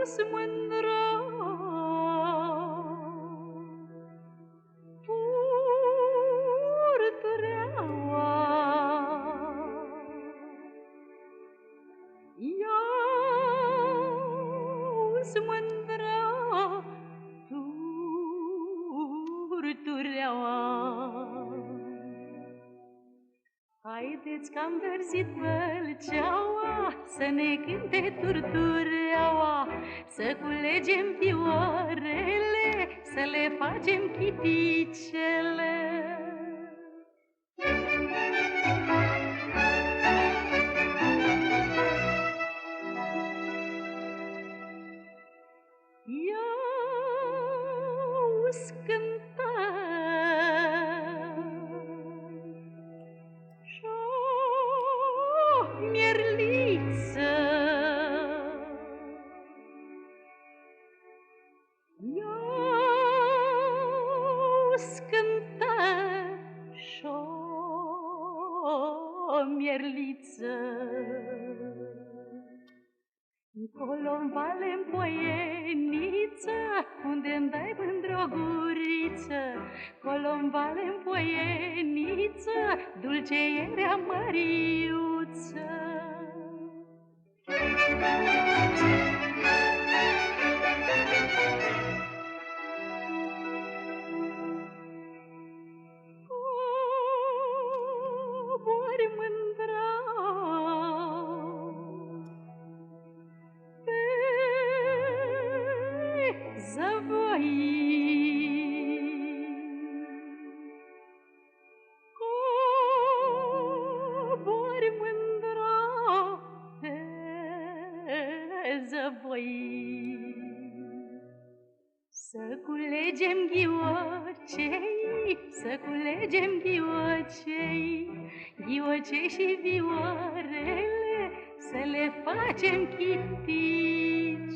sunt mândră, purtureaua. Eu sunt mândră, purtureaua. Haideți că-am verzit vălceaua, să ne cânte turtureaua, să culegem fioarele, să le facem chiticele. Eu-s cântă mierliță, eu-s cântă și-o mierliță. Încolo-n vale-n poieniță, unde-mi dai mândr-o guriță, colo-n vale-n poieniță, dulce era Măriuță. Cobori mândra pe zăvoi, cobori mândra pe zăvoi. Să culegem ghiocei, să culegem ghiocei, ghiocei și vioarele, să le facem chitice.